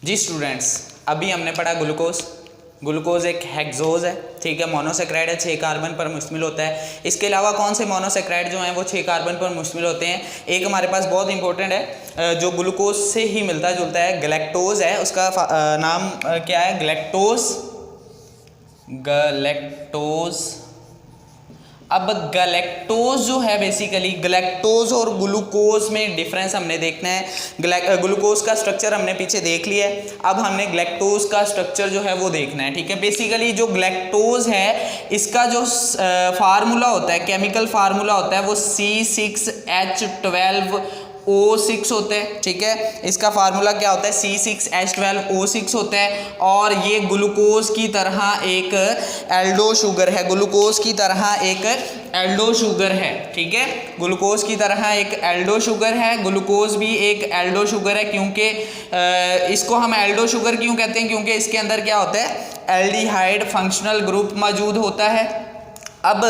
जी students, अभी हमने पढ़ा ग्लूकोज। ग्लूकोज एक हेक्सोज है, ठीक है, मोनोसेक्राइड है, 6 कार्बन पर मुश्तमिल होता है। इसके अलावा कौन से मोनोसेक्राइड जो हैं वो 6 कार्बन पर मुश्तमिल होते हैं। एक हमारे पास बहुत इंपॉर्टेंट है जो ग्लूकोज से ही मिलता जुलता है, गैलेक्टोज है, उसका नाम क्या है, गैलेक्टोज। अब गैलेक्टोज जो है बेसिकली गैलेक्टोज और ग्लूकोज में डिफरेंस हमने देखना है। ग्लूकोज का स्ट्रक्चर हमने पीछे देख लिया है, अब हमने गैलेक्टोज का स्ट्रक्चर जो है वो देखना है, ठीक है। बेसिकली जो गैलेक्टोज है इसका जो फार्मूला होता है, केमिकल फार्मूला होता है वो C6H12O6 होता है, ठीक है। इसका फार्मूला क्या होता है, C6H12O6 होता है। और ये ग्लूकोज की तरह एक एल्डो शुगर है, ग्लूकोज की तरह एक एल्डो शुगर है, ठीक है। ग्लूकोज की तरह एक एल्डो शुगर है, ग्लूकोज भी एक एल्डो शुगर है, क्योंकि इसको हम एल्डो शुगर क्यों कहते हैं, क्योंकि इसके अंदर क्या होता है, एल्डिहाइड फंक्शनल ग्रुप मौजूद होता है। अब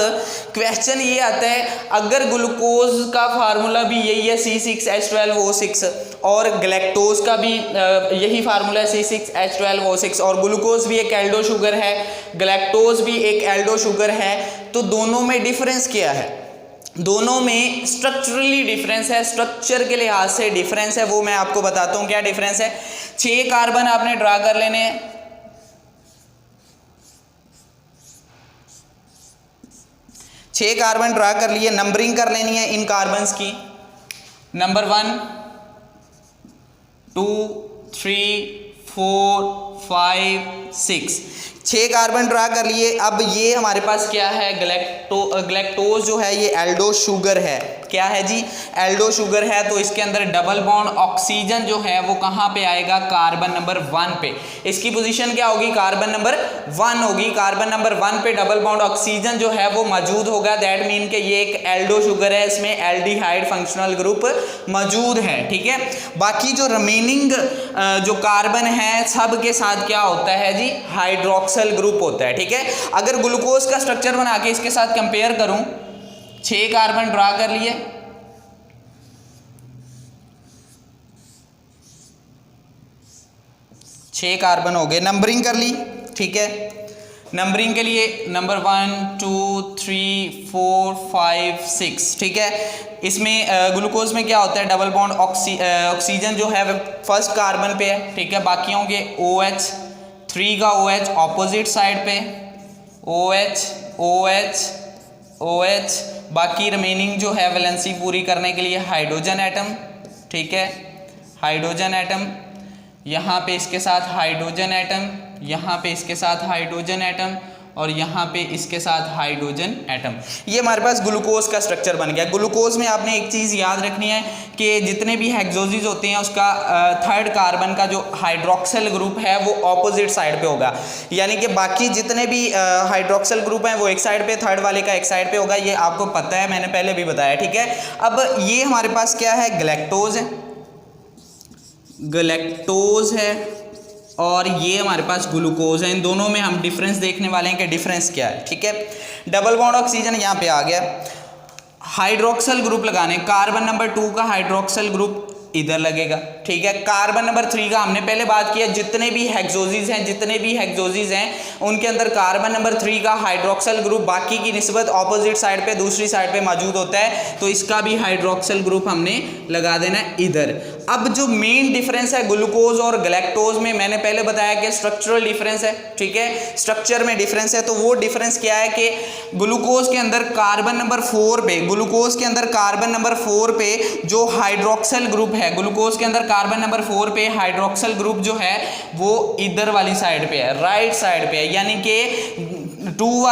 क्वेश्चन ये आता है, अगर ग्लूकोज का फार्मूला भी यही है C6H12O6 और गैलेक्टोज का भी यही फार्मूला है C6H12O6 और ग्लूकोज भी एक एल्डो शुगर है, गैलेक्टोज भी एक एल्डो शुगर है, तो दोनों में डिफरेंस क्या है? दोनों में स्ट्रक्चरली डिफरेंस है, स्ट्रक्चर के लिहाज से डिफरेंस है, वो मैं आपको बताता हूँ क्या डिफरेंस है। 6 कार्बन आपने ड्रा कर लेने हैं, 6 कार्बन ड्रा कर लिए, नंबरिंग कर लेनी है इन कार्बन्स की, नंबर 1 2 3 4 5 6, 6 कार्बन ड्रा कर लिए। अब ये हमारे पास क्या है, गैलेक्टोज जो है ये एल्डो शुगर है, क्या है जी, एल्डो शुगर है। तो इसके अंदर डबल बॉन्ड ऑक्सीजन जो है वो कहाँ पे आएगा, कार्बन नंबर 1 पे। इसकी पोजीशन क्या होगी, कार्बन नंबर 1 होगी। कार्बन नंबर 1 पे डबल बॉन्ड ऑक्सीजन जो है वो मौजूद होगा, दैट मीन कि ये एक एल्डो शुगर है, इसमें एल्डिहाइड फंक्शनल ग्रुप मौजूद है, ठीक है। बाकी जो रिमेनिंग जो कार्बन है सब के साथ क्या होता है जी, हाइड्रोक्सल ग्रुप होता है, ठीक है। अगर ग्लूकोज का स्ट्रक्चर बना के इसके साथ कंपेयर करूं, 6 कार्बन ड्रा कर लिए, छह कार्बन हो गए, नंबरिंग कर ली, ठीक है। नंबरिंग के लिए नंबर 1 2 3 4 5 6, ठीक है। इसमें ग्लूकोज में क्या होता है, डबल बॉन्ड ऑक्सीजन जो है फर्स्ट कार्बन पे है, ठीक है। बाकियों के OH, 3 का OH ऑपोजिट साइड पे, OH OH OH, बाकी रिमेनिंग जो है वैलेंसी पूरी करने के लिए हाइड्रोजन एटम, ठीक है, हाइड्रोजन एटम, यहाँ पे इसके साथ हाइड्रोजन एटम, यहाँ पे इसके साथ हाइड्रोजन एटम और यहाँ पे इसके साथ हाइड्रोजन एटम। ये हमारे पास ग्लूकोज का स्ट्रक्चर बन गया। ग्लूकोज में आपने एक चीज़ याद रखनी है कि जितने भी हेक्सोजीज होते हैं उसका 3rd कार्बन का जो हाइड्रोक्सल ग्रुप है वो ऑपोजिट साइड पे होगा, यानी कि बाकी जितने भी हाइड्रोक्सल ग्रुप हैं वो एक साइड पे, 3rd वाले का एक साइड पे होगा, ये आपको पता है, मैंने पहले भी बताया, ठीक है। अब ये हमारे पास क्या है, गैलेक्टोज है, गैलेक्टोज है और ये हमारे पास ग्लूकोज है। इन दोनों में हम डिफरेंस देखने वाले हैं कि डिफरेंस क्या है, ठीक है। डबल बॉन्ड ऑक्सीजन यहाँ पे आ गया, हाइड्रोक्सल ग्रुप लगाने, कार्बन नंबर 2 का हाइड्रोक्सल ग्रुप इधर लगेगा, ठीक है। कार्बन नंबर 3 का हमने पहले बात किया, जितने भी हेक्सोजीज हैं उनके अंदर कार्बन नंबर 3 का हाइड्रोक्सल ग्रुप बाकी की निस्बत ऑपोजिट साइड पे, दूसरी साइड पे मौजूद होता है, तो इसका भी हाइड्रोक्सल ग्रुप हमने लगा देना इधर। अब जो मेन डिफरेंस है ग्लूकोज और गैलेक्टोज में, मैंने पहले बताया कि स्ट्रक्चरल डिफरेंस है, ठीक है, स्ट्रक्चर में डिफरेंस है। तो वो डिफरेंस क्या है कि ग्लूकोज के अंदर कार्बन नंबर 4 पे, ग्लूकोज के अंदर कार्बन नंबर 4 पे जो हाइड्रोक्सल ग्रुप है, ग्लूकोज के अंदर कार्बन नंबर 4 पे हाइड्रोक्सल ग्रुप जो है वो इधर वाली साइड पे है, राइट साइड पे है, यानी कि 2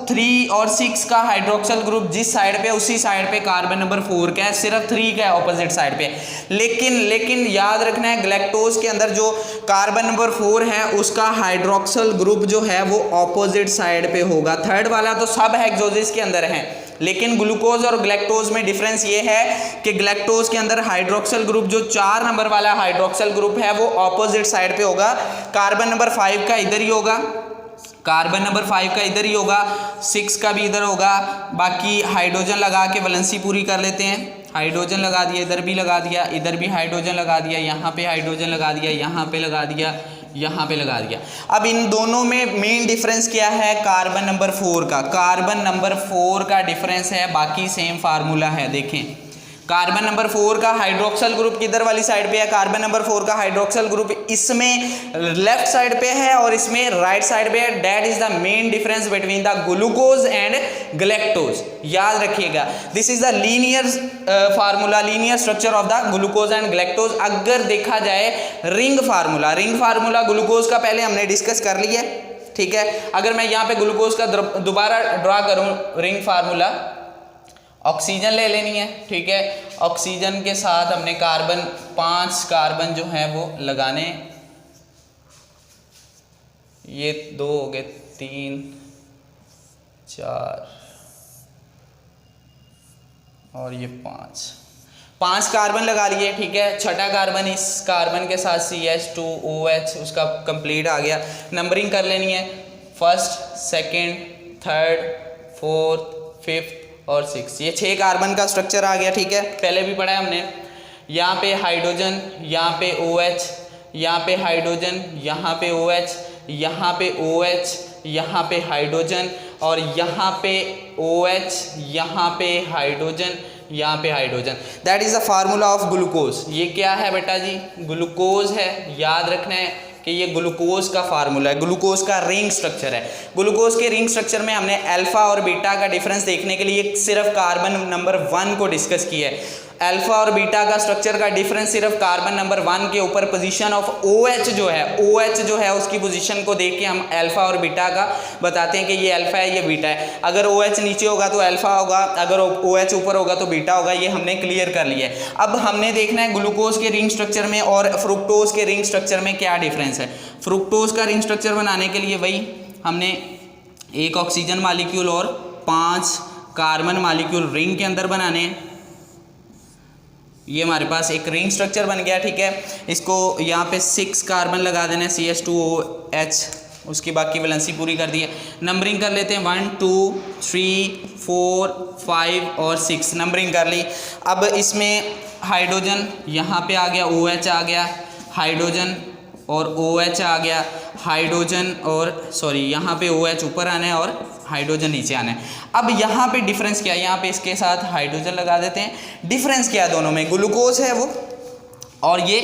3 और 6 का हाइड्रोक्सल ग्रुप जिस साइड पे, उसी साइड पे कार्बन नंबर 4 का है, सिर्फ 3 का है ऑपोजिट साइड पे। लेकिन याद रखना है, गैलेक्टोज के अंदर जो कार्बन नंबर 4 है उसका हाइड्रोक्सल ग्रुप जो है वो ऑपोजिट साइड पे होगा। 3rd वाला तो सब हेक्सोजीज के अंदर है, लेकिन ग्लूकोज और गैलेक्टोज में डिफरेंस ये है कि गैलेक्टोज के अंदर हाइड्रोक्सल ग्रुप जो 4 नंबर वाला हाइड्रोक्सल ग्रुप है वो ऑपोजिट साइड पे होगा, कार्बन नंबर 5 का इधर ही होगा, कार्बन नंबर 5 का इधर ही होगा, 6 का भी इधर होगा। बाकी हाइड्रोजन लगा के वैलेंसी पूरी कर लेते हैं, हाइड्रोजन लगा दिया, इधर भी लगा दिया, इधर भी हाइड्रोजन लगा दिया, यहाँ पे हाइड्रोजन लगा दिया, यहाँ पे लगा दिया, यहाँ पे लगा दिया। अब इन दोनों में मेन डिफरेंस क्या है? कार्बन नंबर 4 का, कार्बन नंबर 4 का डिफरेंस है, बाकी सेम फार्मूला है। देखें कार्बन नंबर 4 का हाइड्रोक्सल ग्रुप किधर वाली साइड पे है? कार्बन नंबर 4 का हाइड्रोक्सल ग्रुप इसमें लेफ्ट साइड पे है और इसमें राइट साइड पे है। That is the main difference between the glucose and galactose. याद रखिएगा, this is the linear formula, linear structure of the glucose and galactose. अगर देखा जाए ring formula, ring formula glucose का पहले हमने डिस्कस कर लिया, ठीक है। अगर मैं यहाँ पे ग्लूकोज का दोबारा ड्रा करूँ रिंग फार्मूला, ऑक्सीजन ले लेनी है, ठीक है। ऑक्सीजन के साथ हमने कार्बन 5 कार्बन जो है वो लगाने, ये 2 हो गए, 3 4 और ये 5 कार्बन लगा लिए, ठीक है। छठा कार्बन इस कार्बन के साथ CH2OH उसका कंप्लीट आ गया। नंबरिंग कर लेनी है, first, second, third, fourth, fifth और 6। ये 6 कार्बन का स्ट्रक्चर आ गया, ठीक है। पहले भी पढ़ा है हमने। यहाँ पे हाइड्रोजन, यहाँ पे OH, यहाँ पे हाइड्रोजन, यहाँ पे OH, यहाँ पे OH, यहाँ पे हाइड्रोजन और यहाँ पे OH, यहाँ पे हाइड्रोजन, यहाँ पे hydrogen. That is the formula of glucose. ये क्या है बेटा जी? ग्लूकोज है। याद रखना है कि ये ग्लूकोज का फार्मूला है, ग्लूकोज का रिंग स्ट्रक्चर है। ग्लूकोज के रिंग स्ट्रक्चर में हमने अल्फा और बीटा का डिफरेंस देखने के लिए सिर्फ कार्बन नंबर 1 को डिस्कस किया है। अल्फा और बीटा का स्ट्रक्चर का डिफरेंस सिर्फ कार्बन नंबर 1 के ऊपर पोजीशन ऑफ OH जो है, OH जो है उसकी पोजीशन को देख के हम अल्फा और बीटा का बताते हैं कि ये अल्फा है, ये बीटा है। अगर OH नीचे होगा तो अल्फा होगा, अगर OH ऊपर होगा तो बीटा होगा। ये हमने क्लियर कर लिया है। अब हमने देखना है ग्लूकोज के रिंग स्ट्रक्चर में और फ्रुक्टोज के रिंग स्ट्रक्चर में क्या डिफरेंस है। फ्रुक्टोज का रिंग स्ट्रक्चर बनाने के लिए वही हमने एक ऑक्सीजन मालिक्यूल और 5 कार्बन मालिक्यूल रिंग के अंदर बनाने हैं। ये हमारे पास एक रिंग स्ट्रक्चर बन गया, ठीक है। इसको यहाँ पे 6 कार्बन लगा देना है, CH2OH, उसकी बाकी वैलेंसी पूरी कर दी है। नंबरिंग कर लेते हैं, 1 2 3 4 5 और 6 नंबरिंग कर ली। अब इसमें हाइड्रोजन यहाँ पे आ गया, OH आ गया, हाइड्रोजन और OH आ गया, हाइड्रोजन और सॉरी यहाँ पे OH ऊपर आना है और हाइड्रोजन नीचे आना है। अब यहाँ पे डिफरेंस क्या है? यहाँ पे इसके साथ हाइड्रोजन लगा देते हैं। डिफरेंस क्या है दोनों में? ग्लूकोज है वो और ये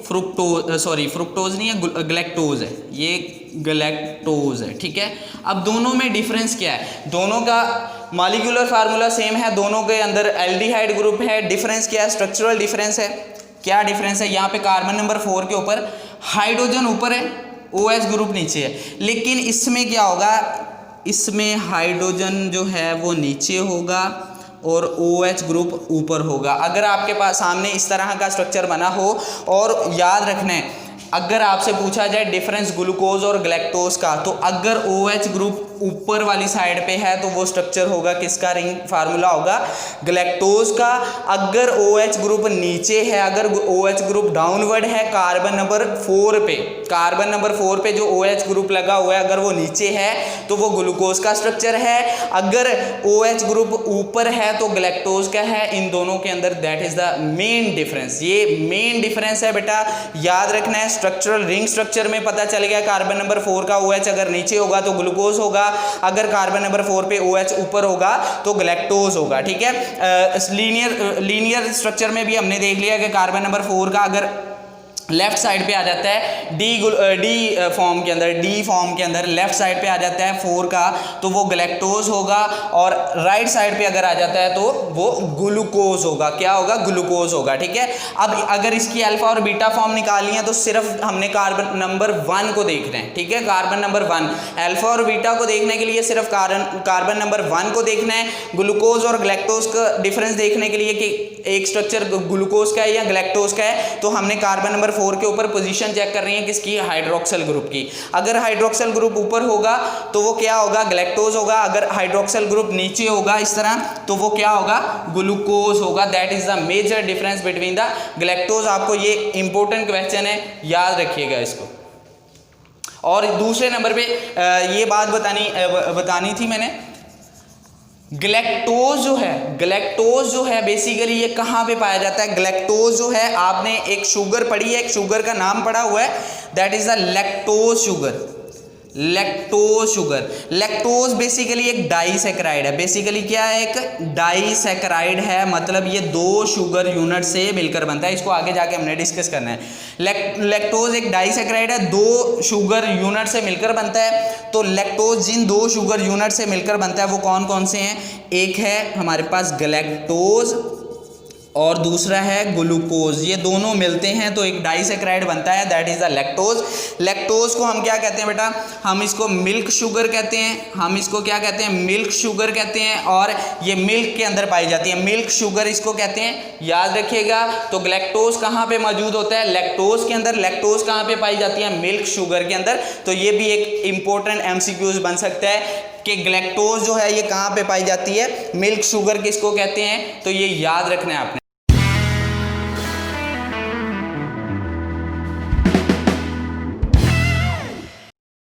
फ्रुक्टोज नहीं है, ग्लैक्टोज है, ये ग्लैक्टोज है, ठीक है। अब दोनों में डिफरेंस क्या है? दोनों का मॉलिक्यूलर फार्मूला सेम है, दोनों के अंदर एल्डिहाइड ग्रुप है। डिफरेंस क्या है? स्ट्रक्चरल डिफरेंस है। क्या डिफरेंस है? यहाँ पे कार्बन नंबर 4 के ऊपर हाइड्रोजन ऊपर है, OH ग्रुप नीचे है। लेकिन इसमें क्या होगा? इसमें हाइड्रोजन जो है वो नीचे होगा और OH ग्रुप ऊपर होगा। अगर आपके पास सामने इस तरह का स्ट्रक्चर बना हो, और याद रखना है अगर आपसे पूछा जाए डिफरेंस ग्लूकोज और ग्लैक्टोज का, तो अगर OH ग्रुप ऊपर वाली साइड पे है तो वो स्ट्रक्चर होगा किसका? रिंग फार्मूला होगा ग्लैक्टोज का। अगर OH ग्रुप नीचे है, अगर OH ग्रुप डाउनवर्ड है कार्बन नंबर 4 पे, कार्बन नंबर 4 पे जो OH ग्रुप लगा हुआ है अगर वो नीचे है तो वो ग्लूकोज का स्ट्रक्चर है। अगर OH ग्रुप ऊपर है तो ग्लैक्टोज का है। इन दोनों के अंदर that is the main difference. ये मेन डिफरेंस है बेटा, याद रखना है। स्ट्रक्चरल रिंग स्ट्रक्चर में पता चल गया कार्बन नंबर 4 का OH अगर नीचे होगा तो ग्लूकोज होगा, अगर कार्बन नंबर 4 पे OH ऊपर होगा तो ग्लैक्टोज होगा, ठीक है। लीनियर स्ट्रक्चर में भी हमने देख लिया कि कार्बन नंबर 4 का अगर लेफ्ट साइड पे आ जाता है डी फॉर्म के अंदर, डी फॉर्म के अंदर लेफ्ट साइड पे आ जाता है 4 का तो वो ग्लैक्टोज होगा, और राइट साइड पे अगर आ जाता है तो वो ग्लूकोज होगा। क्या होगा? ग्लूकोज होगा, ठीक है। अब अगर इसकी अल्फा और बीटा फॉर्म निकालनी है तो सिर्फ हमने कार्बन नंबर 1 को देखना है, ठीक है। कार्बन नंबर 1, अल्फा और बीटा को देखने के लिए सिर्फ कार्बन नंबर 1 को देखना है। ग्लूकोज और ग्लैक्टोज का डिफरेंस देखने के लिए कि एक स्ट्रक्चर ग्लूकोज का है या ग्लैक्टोज का है, तो हमने कार्बन नंबर 4 के ऊपर पोजीशन चेक कर रही है किसकी? हाइड्रोक्सल ग्रुप की। अगर हाइड्रोक्सल ग्रुप ऊपर होगा तो वो क्या होगा? ग्लैक्टोज होगा। अगर हाइड्रोक्सल ग्रुप नीचे होगा इस तरह तो वो क्या होगा? ग्लूकोज होगा। That is the major difference between the galactose. आपको ये इंपॉर्टेंट क्वेश्चन है, याद रखिएगा इसको। और दूसरे नंबर पे ये बात बतानी थी मैंने, ग्लैक्टोज जो है बेसिकली ये कहाँ पे पाया जाता है? ग्लैक्टोज जो है, आपने एक शुगर पढ़ी है, एक शुगर का नाम पढ़ा हुआ है, that is the lactose sugar. Lactose basically एक डाइसैकेराइड है। बेसिकली क्या है? एक डाइसैकेराइड है, मतलब ये 2 शुगर यूनिट से मिलकर बनता है। इसको आगे जाके हमने डिस्कस करना है। लैक्टोज एक डाइसैकेराइड है, 2 शुगर यूनिट से मिलकर बनता है। तो लैक्टोज जिन 2 शुगर यूनिट से मिलकर बनता है वो कौन कौन से हैं? एक है हमारे पास गलैक्टोज और दूसरा है ग्लूकोज। ये दोनों मिलते हैं तो एक डाइसैकेराइड बनता है, that is the lactose. Lactose को हम क्या कहते हैं बेटा? हम इसको मिल्क शुगर कहते हैं। हम इसको क्या कहते हैं? मिल्क शुगर कहते हैं। और ये मिल्क के अंदर पाई जाती है, मिल्क शुगर इसको कहते हैं, याद रखिएगा। तो ग्लैक्टोज कहाँ पे मौजूद होता है? लैक्टोज के अंदर। लैक्टोज कहाँ पे पाई जाती है? मिल्क शुगर के अंदर। तो ये भी एक इंपॉर्टेंट एमसीक्यूज बन सकता है कि ग्लैक्टोज जो है ये कहाँ पे पाई जाती है? मिल्क शुगर किसको कहते हैं? तो ये याद रखना है आपने।